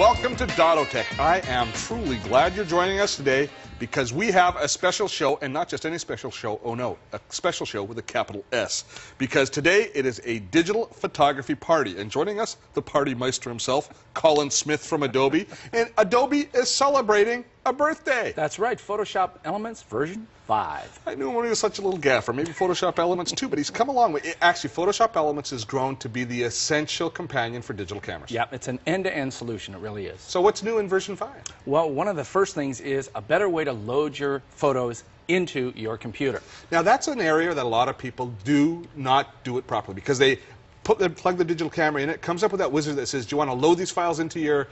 welcome to Dotto Tech. I am truly glad you're joining us today because we have a special show, and not just any special show, oh no, a special show with a capital S. Because today it is a digital photography party, and joining us, the party meister himself, Colin Smith from Adobe, and Adobe is celebrating a birthday. That's right, Photoshop Elements version 5. I knew him when he was such a little gaffer, maybe Photoshop Elements too, but he's come along with it. Actually, Photoshop Elements has grown to be the essential companion for digital cameras. Yep, it's an end-to-end solution, it really is. So what's new in version 5? Well, one of the first things is a better way to load your photos into your computer. Now that's an area that a lot of people do not do it properly because they plug the digital camera in, it comes up with that wizard that says, do you want to load these files into your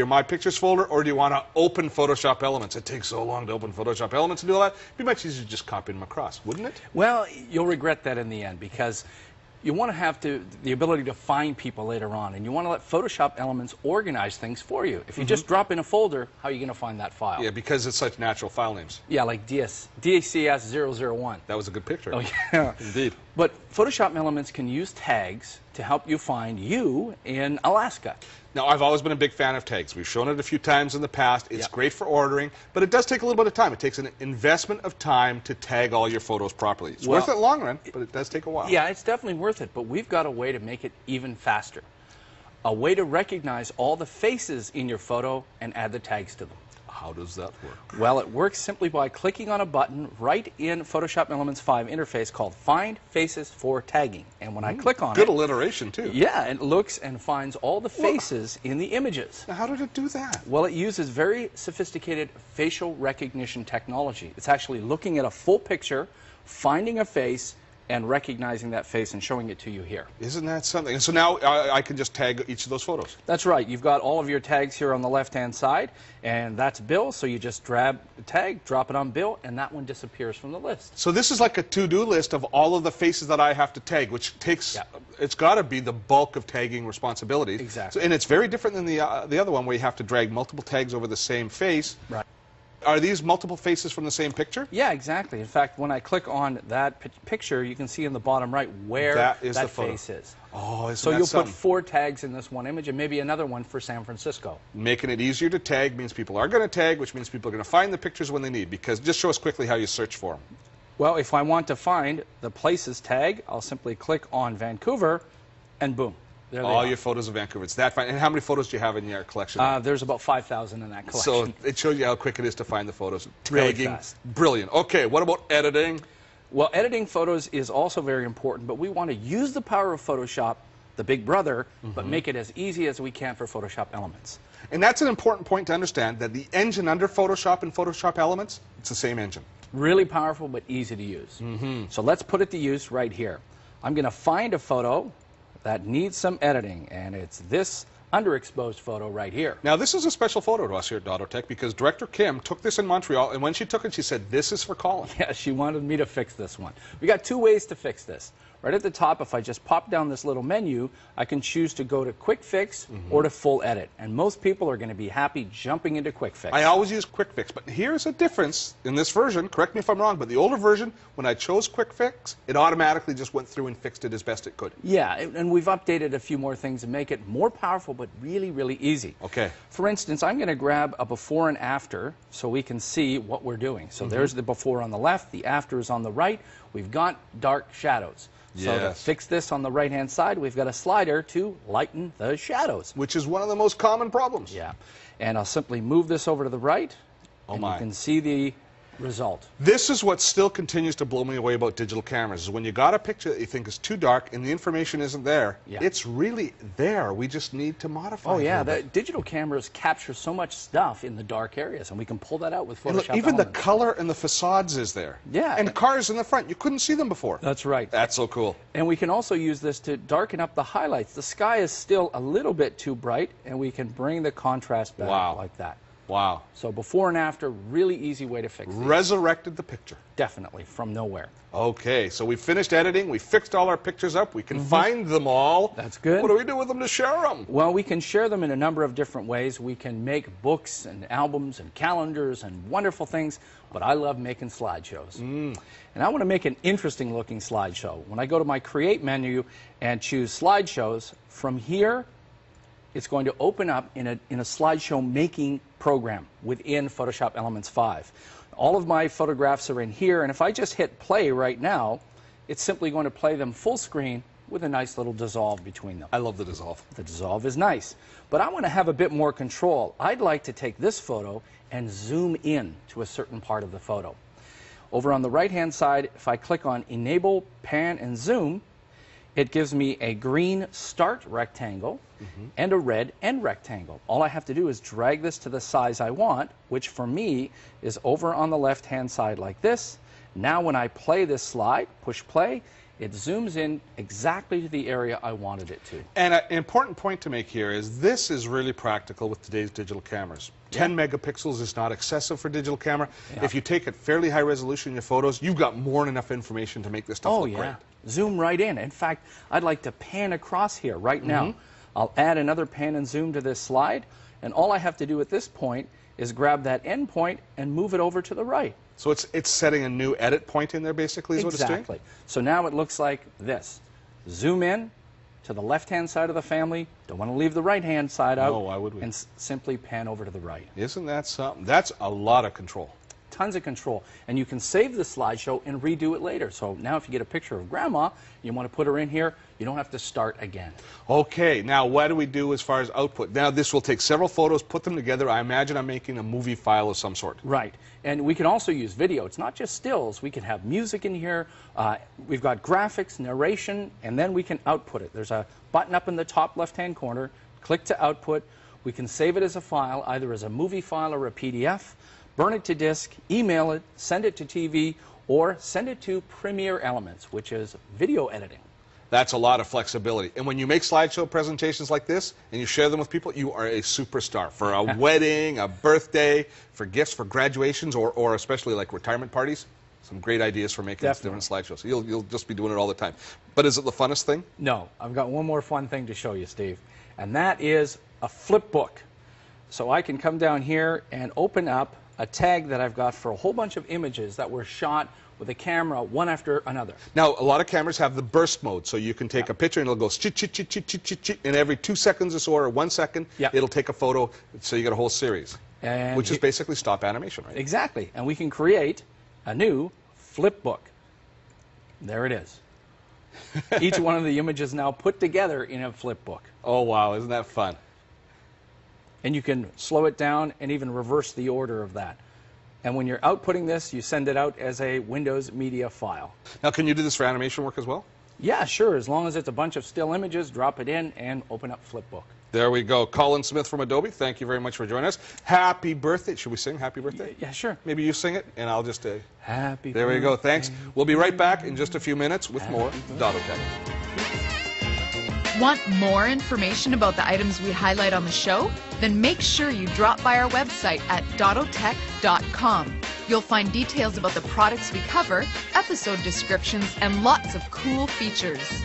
My Pictures folder, or do you want to open Photoshop Elements? It takes so long to open Photoshop Elements and do all that. It'd be much easier to just copy them across, wouldn't it? Well, you'll regret that in the end because you want to have the ability to find people later on, and you want to let Photoshop Elements organize things for you. If you just drop in a folder, how are you going to find that file? Yeah, because it's such natural file names. Yeah, like DCS001. That was a good picture. Oh, yeah. Indeed. But Photoshop Elements can use tags to help you find you in Alaska. Now, I've always been a big fan of tags. We've shown it a few times in the past. It's great for ordering, but it does take a little bit of time. It takes an investment of time to tag all your photos properly. It's worth it in the long run, but it does take a while. Yeah, it's definitely worth it, but we've got a way to make it even faster. A way to recognize all the faces in your photo and add the tags to them. How does that work? Well, it works simply by clicking on a button right in Photoshop Elements 5 interface called Find Faces for Tagging. And when I click on Good alliteration, too. Yeah, it looks and finds all the faces in the images. Now, how did it do that? Well, it uses very sophisticated facial recognition technology. It's actually looking at a full picture, finding a face, and recognizing that face and showing it to you here. Isn't that something? And so now I can just tag each of those photos. That's right. You've got all of your tags here on the left-hand side, and that's Bill, so you just grab the tag, drop it on Bill, and that one disappears from the list. So this is like a to-do list of all of the faces that I have to tag, which takes, it's got to be the bulk of tagging responsibilities. Exactly. So, and it's very different than the other one where you have to drag multiple tags over the same face. Right. Are these multiple faces from the same picture? Yeah, exactly. In fact, when I click on that picture, you can see in the bottom right where that face is. Oh, isn't so that you'll something? put 4 tags in this one image and maybe another one for San Francisco. Making it easier to tag means people are going to tag, which means people are going to find the pictures when they need. Because just show us quickly how you search for them. Well, if I want to find the places tag, I'll simply click on Vancouver, and boom. All your photos of Vancouver. It's that fine. And how many photos do you have in your collection? There's about 5,000 in that collection. So it shows you how quick it is to find the photos. Really Tagging, fast. Brilliant. Okay, what about editing? Well, editing photos is also very important, but we want to use the power of Photoshop, the big brother, but make it as easy as we can for Photoshop Elements. And that's an important point to understand, that the engine under Photoshop and Photoshop Elements, it's the same engine. Really powerful, but easy to use. So let's put it to use right here. I'm going to find a photo that needs some editing, and it's this underexposed photo right here. Now, this is a special photo to us here at Dotto Tech because Director Kim took this in Montreal, and when she took it, she said, this is for Colin. Yeah, she wanted me to fix this one. We got 2 ways to fix this. Right at the top, if I just pop down this little menu, I can choose to go to Quick Fix or to Full Edit. And most people are going to be happy jumping into Quick Fix. I always use Quick Fix, but here's a difference in this version. Correct me if I'm wrong, but the older version, when I chose Quick Fix, it automatically just went through and fixed it as best it could. Yeah, and we've updated a few more things to make it more powerful, but really, really easy. Okay. For instance, I'm going to grab a before and after so we can see what we're doing. So there's the before on the left, the after is on the right. We've got dark shadows. So to fix this on the right-hand side, we've got a slider to lighten the shadows. Which is one of the most common problems. Yeah. And I'll simply move this over to the right, and you can see the result. This is what still continues to blow me away about digital cameras, is when you got a picture that you think is too dark and the information isn't there, it's really there. We just need to modify it. Oh, yeah. The digital cameras capture so much stuff in the dark areas, and we can pull that out with Photoshop Look, even Elements. the color and the facades is there. Yeah. And cars in the front. You couldn't see them before. That's right. That's so cool. And we can also use this to darken up the highlights. The sky is still a little bit too bright, and we can bring the contrast back like that. Wow. So before and after, really easy way to fix it. Resurrected the picture. Definitely, from nowhere. Okay, so we finished editing. We fixed all our pictures up. We can find them all. That's good. What do we do with them to share them? Well, we can share them in a number of different ways. We can make books and albums and calendars and wonderful things, but I love making slideshows. And I want to make an interesting looking slideshow. When I go to my Create menu and choose Slideshows, from here, it's going to open up in a slideshow making program within Photoshop Elements 5. All of my photographs are in here, and if I just hit play right now, it's simply going to play them full screen with a nice little dissolve between them. I love the dissolve. The dissolve is nice, but I want to have a bit more control. I'd like to take this photo and zoom in to a certain part of the photo. Over on the right-hand side, if I click on Enable, Pan, and Zoom, it gives me a green start rectangle and a red end rectangle. All I have to do is drag this to the size I want, which for me is over on the left-hand side like this. Now when I play this slide, push play, it zooms in exactly to the area I wanted it to. And an important point to make here is this is really practical with today's digital cameras. 10 megapixels is not excessive for digital camera. If you take it fairly high resolution in your photos, you've got more than enough information to make this stuff look great. Zoom right in. In fact, I'd like to pan across here right now. I'll add another pan and zoom to this slide, and all I have to do at this point is grab that end point and move it over to the right. So it's setting a new edit point in there, basically, is what it's doing? Exactly. So now it looks like this. Zoom in to the left-hand side of the family. Don't want to leave the right-hand side out. No, why would we? And simply pan over to the right. Isn't that something? That's a lot of control. Tons of control. And you can save the slideshow and redo it later. So now if you get a picture of Grandma, you want to put her in here, you don't have to start again. Okay, now what do we do as far as output? Now this will take several photos, put them together. I imagine I'm making a movie file of some sort. Right. And we can also use video. It's not just stills. We can have music in here. We've got graphics, narration, and then we can output it. There's a button up in the top left-hand corner. Click to output. We can save it as a file, either as a movie file or a PDF. Burn it to disk, email it, send it to TV, or send it to Premiere Elements, which is video editing. That's a lot of flexibility. And when you make slideshow presentations like this and you share them with people, you are a superstar. For a wedding, a birthday, for gifts, for graduations, or especially like retirement parties, some great ideas for making different slideshows. So you'll just be doing it all the time. But is it the funnest thing? No. I've got one more fun thing to show you, Steve, and that is a flip book. So I can come down here and open up a tag that I've got for a whole bunch of images that were shot with a camera one after another. Now, a lot of cameras have the burst mode, so you can take a picture and it'll go chit, chit, chit, chit, chit, chit, chit, and every 2 seconds or so, or 1 second, it'll take a photo, so you get a whole series, which is basically stop animation, right? Exactly, and we can create a new flip book. There it is. Each one of the images now put together in a flip book. Oh, wow, isn't that fun? And you can slow it down and even reverse the order of that. And when you're outputting this, you send it out as a Windows media file. Now, can you do this for animation work as well? Yeah, sure. As long as it's a bunch of still images, drop it in and open up Flipbook. There we go. Colin Smith from Adobe, thank you very much for joining us. Happy birthday. Should we sing Happy Birthday? Yeah, sure. Maybe you sing it, and I'll just... Happy There birthday. we go. Thanks. We'll be right back in just a few minutes with more Dotto Tech. Want more information about the items we highlight on the show? Then make sure you drop by our website at dottotech.com. You'll find details about the products we cover, episode descriptions, and lots of cool features.